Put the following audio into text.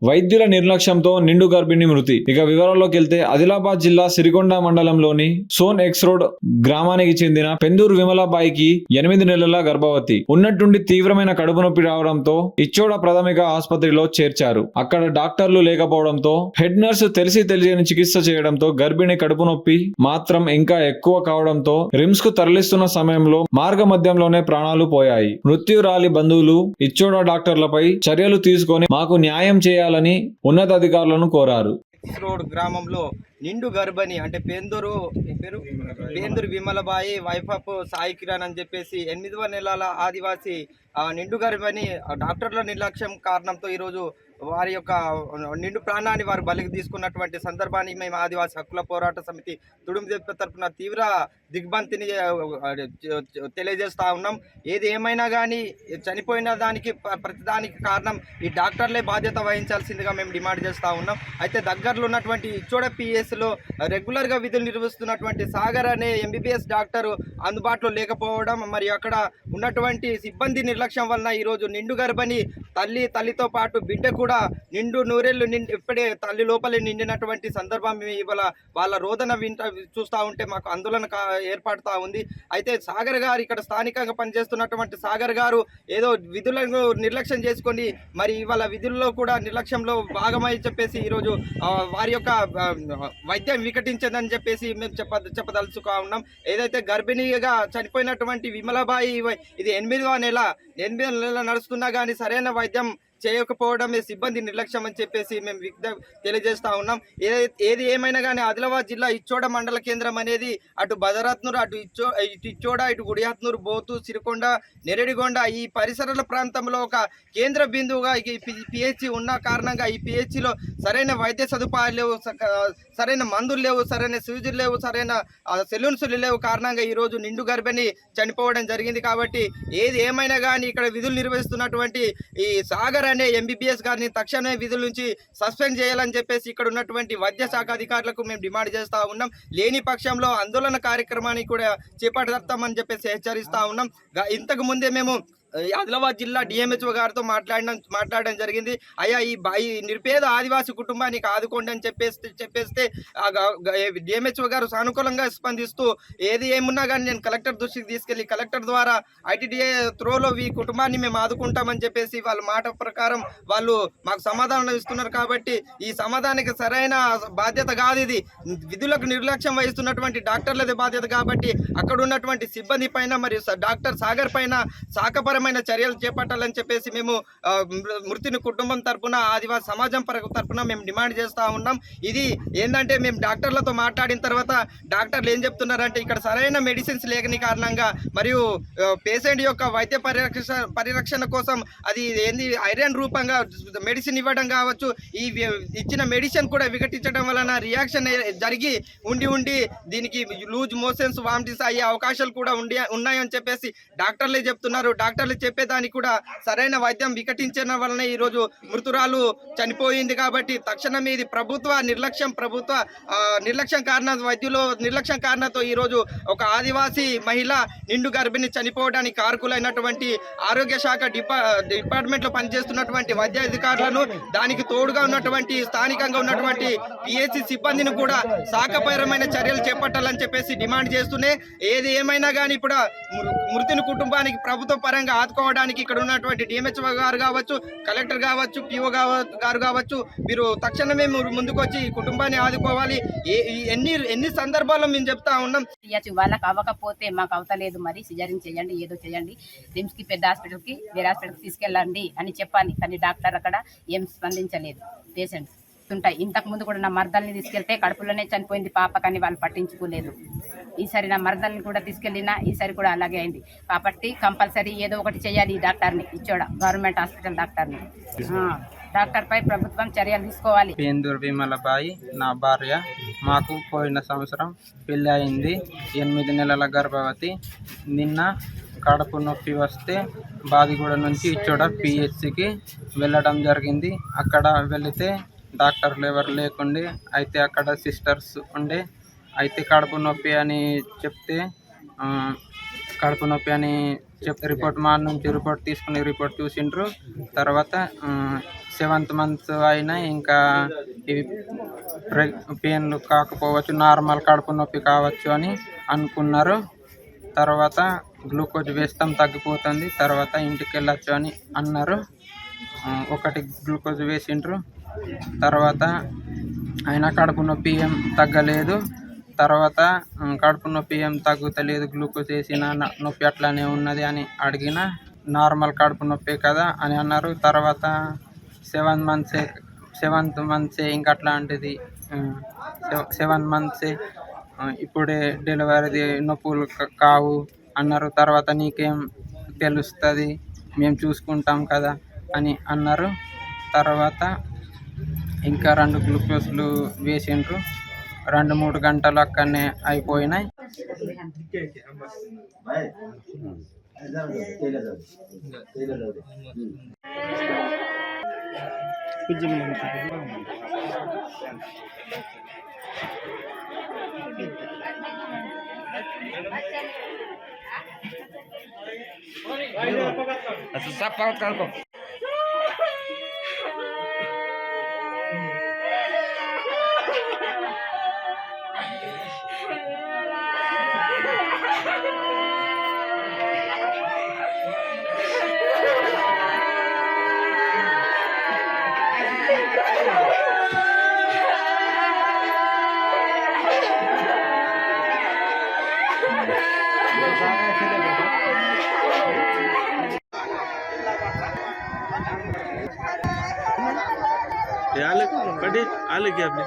వైద్యుల నిర్లక్ష్యంతో నిండు గర్భిణి మృతి. ఇక వివరాల్లోకి వెళ్తే ఆదిలాబాద్ జిల్లా సిరికొండ మండలంలోని సోన్ ఎక్స్ రోడ్ గ్రామానికి చెందిన పెందూరు విమలాబాయికి 8 నెలల గర్భవతి ఉన్నట్టుండి తీవ్రమైన కడుపు నొప్పి రావడంతో ఇచ్చోడ ప్రాథమిక ఆసుపత్రిలో చేర్చారు. అక్కడ డాక్టర్లు లేకపోవడంతో హెడ్ నర్స్ తెలియని చికిత్స చేయడంతో గర్భిణి కడుపు నొప్పి మాత్రం ఇంకా ఎక్కువ కావడంతో రిమ్స్ కు తరలిస్తున్న సమయంలో మార్గ మధ్యంలోనే ప్రాణాలు పోయాయి. మృత్యురాలి బంధువులు ఇచ్చోడ డాక్టర్లపై చర్యలు తీసుకొని మాకు న్యాయం చేయాలని ఉన్నతాధికారులను కోరారు. రోడ్ గ్రామంలో నిండు గర్భిణి అంటే పేరు విమలబాయి వైఫ్ ఆఫ్ సాయి కిరణ్ అని చెప్పేసి 8వ నెలల ఆదివాసి నిండు గర్భిణి డాక్టర్ల నిర్లక్ష్యం కారణంతో ఈరోజు వారి యొక్క నిండు ప్రాణాన్ని వారు బలికి తీసుకున్నటువంటి సందర్భాన్ని మేము ఆదివాసీ హక్కుల పోరాట సమితి తుడుము తరపున తీవ్ర దిగ్భ్రాంతిని తెలియజేస్తూ ఉన్నాం. ఏది ఏమైనా కానీ చనిపోయిన దానికి ప్రతిదానికి కారణం ఈ డాక్టర్లే బాధ్యత వహించాల్సిందిగా మేము డిమాండ్ చేస్తూ ఉన్నాం. అయితే దగ్గరలో ఉన్నటువంటి ఇచ్చోడ పిఎస్లో రెగ్యులర్గా విధులు నిర్వహిస్తున్నటువంటి సాగర్ అనే ఎంబీబీఎస్ డాక్టరు అందుబాటులో లేకపోవడం, మరియు అక్కడ ఉన్నటువంటి సిబ్బంది నిర్లక్ష్యం వలన ఈరోజు నిండు గర్భిణి తల్లితో పాటు బిడ్డ కూడా నిండు నూరేళ్లు ఇప్పుడే తల్లి లోపలే నిండినటువంటి సందర్భం ఇవాళ వాళ్ళ రోదన చూస్తూ ఉంటే మాకు ఆందోళన ఏర్పడుతూ ఉంది. అయితే సాగర్ గారు ఇక్కడ స్థానికంగా పనిచేస్తున్నటువంటి సాగర్ గారు ఏదో విధులను నిర్లక్ష్యం చేసుకొని మరి ఇవాళ విధుల్లో కూడా నిర్లక్ష్యంలో భాగమై చెప్పేసి ఈరోజు వారి యొక్క వైద్యం వికటించదని చెప్పేసి మేము చెప్పదలుచుకా ఉన్నాం. ఏదైతే గర్భిణీగా చనిపోయినటువంటి విమలాబాయి ఇది 8వ నెల నడుస్తున్నా కానీ సరైన వైద్యం చేయకపోవడమే సిబ్బంది నిర్లక్ష్యం అని చెప్పేసి మేము తెలియజేస్తా ఉన్నాం. ఏది ఏమైనా కానీ ఆదిలాబాద్ జిల్లా ఇచ్చోడ మండల కేంద్రం అనేది అటు బజరత్నూరు, అటు ఇచ్చోడ, ఇటు గుడిహత్నూరు, బోతు, సిరికొండ, నెరడిగొండ ఈ పరిసరాల ప్రాంతంలో ఒక కేంద్ర బిందువుగా ఈ పిహెచ్సి ఉన్న కారణంగా ఈ పిహెచ్సిలో సరైన వైద్య సదుపాయాలు లేవు, సరైన మందులు లేవు, సరైన సూజీలు లేవు, సరైన సెలూన్సులు లేవు. కారణంగా ఈరోజు నిండు గర్భిణి చనిపోవడం జరిగింది. కాబట్టి ఏది ఏమైనా కానీ ఇక్కడ విధులు నిర్వహిస్తున్నటువంటి ఈ సాగర్ అనే ఎంబీబీఎస్ గారిని తక్షణమే విధుల నుంచి సస్పెండ్ చేయాలని చెప్పేసి ఇక్కడ ఉన్నటువంటి వైద్య శాఖ అధికారులకు మేము డిమాండ్ చేస్తూ ఉన్నాం. లేని పక్షంలో ఆందోళన కార్యక్రమాన్ని కూడా చేపడతామని చెప్పేసి హెచ్చరిస్తూ ఉన్నాం. ఇంతకు ముందే మేము ఆదిలాబాద్ జిల్లా డిఎంహెచ్ఓ గారితో మాట్లాడడం జరిగింది. అయ్యా ఈ నిరుపేద ఆదివాసీ కుటుంబానికి ఆదుకోండి అని చెప్పేస్తే డిఎంహెచ్ఓ గారు సానుకూలంగా స్పందిస్తూ ఏది ఏమున్నా కానీ నేను కలెక్టర్ దృష్టికి తీసుకెళ్లి కలెక్టర్ ద్వారా ఐటీడీఏ త్రోలో ఈ కుటుంబాన్ని మేము ఆదుకుంటామని చెప్పేసి వాళ్ళ మాట ప్రకారం వాళ్ళు మాకు సమాధానం ఇస్తున్నారు. కాబట్టి ఈ సమాధానానికి సరైన బాధ్యత కాదు, ఇది విధులకు నిర్లక్ష్యం వహిస్తున్నటువంటి డాక్టర్లదే బాధ్యత. కాబట్టి అక్కడ ఉన్నటువంటి సిబ్బంది పైన మరియు డాక్టర్ సాగర్ పైన శాఖపరమైన చర్యలు చేపట్టాలని చెప్పేసి మేము మృతుని కుటుంబం తరపున ఆదివాసీ సమాజం తరపున మేము డిమాండ్ చేస్తూ ఉన్నాం. ఇది ఏంటంటే మేము డాక్టర్లతో మాట్లాడిన తర్వాత డాక్టర్లు ఏం చెప్తున్నారంటే ఇక్కడ సరైన మెడిసిన్స్ లేని కారణంగా మరియు పేషెంట్ యొక్క వైద్య పరిరక్షణ కోసం అది ఏంది ఐరన్ రూపంగా మెడిసిన్ ఇవ్వడం కావచ్చు, ఈ ఇచ్చిన మెడిసిన్ కూడా వికటించడం వలన రియాక్షన్ జరిగి ఉండి దీనికి లూజ్ మోషన్స్, వామిటింగ్స్ అయ్యే అవకాశాలు కూడా ఉన్నాయని చెప్పేసి డాక్టర్లే చెప్తున్నారు. డాక్టర్లు చెప్పేదానికి కూడా సరైన వైద్యం వికటించడం వలన ఈరోజు మృతురాలు చనిపోయింది. కాబట్టి తక్షణమే ఇది ప్రభుత్వ నిర్లక్ష్యం కారణం, వైద్యులు నిర్లక్ష్యం కారణంతో ఈరోజు ఒక ఆదివాసీ మహిళ నిండు గర్భిణి చనిపోవడానికి కారకులైనటువంటి ఆరోగ్య శాఖ డిపార్ట్మెంట్లో పనిచేస్తున్నటువంటి వైద్య అధికారులను, దానికి తోడుగా ఉన్నటువంటి స్థానికంగా ఉన్నటువంటి పిహెచ్సి సిబ్బందిని కూడా శాఖపరమైన చర్యలు చేపట్టాలని చెప్పేసి డిమాండ్ చేస్తూనే ఏది ఏమైనా కానీ ఇప్పుడు మృతుని కుటుంబానికి ప్రభుత్వ పరంగా ఆదుకోవడానికి ఇక్కడ ఉన్నటువంటి డిఎంహెచ్ఓ గారు కావచ్చు, కలెక్టర్ కావచ్చు, పిఓ గారు కావచ్చు, మీరు తక్షణమే ముందుకు వచ్చి కుటుంబాన్ని ఆదుకోవాలి. ఎన్ని సందర్భాల్లో మేము చెప్తా ఉన్నాం. వాళ్ళకి అవ్వకపోతే మాకు అవతలేదు, మరి సిజరింగ్ చేయండి, ఏదో చేయండి, రిమ్స్కి పెద్ద హాస్పిటల్కి వేరే హాస్పిటల్కి తీసుకెళ్ళండి అని చెప్పాలి. కానీ డాక్టర్ అక్కడ ఏం స్పందించలేదు. పేషెంట్స్ ఉంటాయి. ఇంతకు ముందు కూడా నా మర్దల్ని తీసుకెళ్తే కడుపులోనే చనిపోయింది పాప, కానీ వాళ్ళు పట్టించుకోలేదు. ఈసారి నా మర్దల్ని కూడా తీసుకెళ్ళినా ఈసారి కూడా అలాగే అయింది. కాబట్టి కంపల్సరీ ఏదో ఒకటి చేయాలి. ఈ డాక్టర్ని ఇచ్చోడ గవర్నమెంట్ హాస్పిటల్ డాక్టర్ని డాక్టర్పై ప్రభుత్వం చర్యలు తీసుకోవాలి. పేందూరు విమలబాయి నా భార్య. మాకు పోయిన సంవత్సరం పెళ్ళి అయింది. 8 నెలల గర్భవతి. నిన్న కడుపు నొప్పి వస్తే బాదిగూడ నుంచి ఇచ్చోడ పిహెచ్సికి వెళ్ళడం జరిగింది. అక్కడ వెళితే డాక్టర్లు ఎవరు లేకుండే, అయితే అక్కడ సిస్టర్స్ ఉండే. అయితే కడుపు నొప్పి అని చెప్తే రిపోర్ట్ మా నుంచి రిపోర్ట్ తీసుకుని రిపోర్ట్ చూసిండ్రు. తర్వాత 7th మంత్ అయినా ఇంకా ఇవి పెయిన్లు కాకపోవచ్చు, నార్మల్ కడుపు నొప్పి కావచ్చు అని అనుకున్నారు. తర్వాత గ్లూకోజ్ వేస్తాం తగ్గిపోతుంది, తర్వాత ఇంటికి వెళ్ళొచ్చు అని అన్నారు. 1 గ్లూకోజ్ వేసిండ్రు. తర్వాత అయినా కడుపు నొప్పి ఏం తగ్గలేదు. తర్వాత కడుపు నొప్పి ఏం తగ్గుతలేదు, గ్లూకోజ్ వేసిన నొప్పి అట్లానే ఉన్నది అని అడిగిన. నార్మల్ కడుపు నొప్పి కదా అని అన్నారు. తర్వాత 7th మంత్సే ఇంకా అట్లాంటిది 7 మంత్సే ఇప్పుడే డెలివరీది నొప్పులు కావు అన్నారు. తర్వాత నీకేం తెలుస్తుంది, మేము చూసుకుంటాం కదా అని అన్నారు. తర్వాత ఇంకా 2 గ్లూకోజ్లు వేసిండ్రు. 2-3 గంటలు అక్కడనే అయిపోయినాయి. आले क्या आपने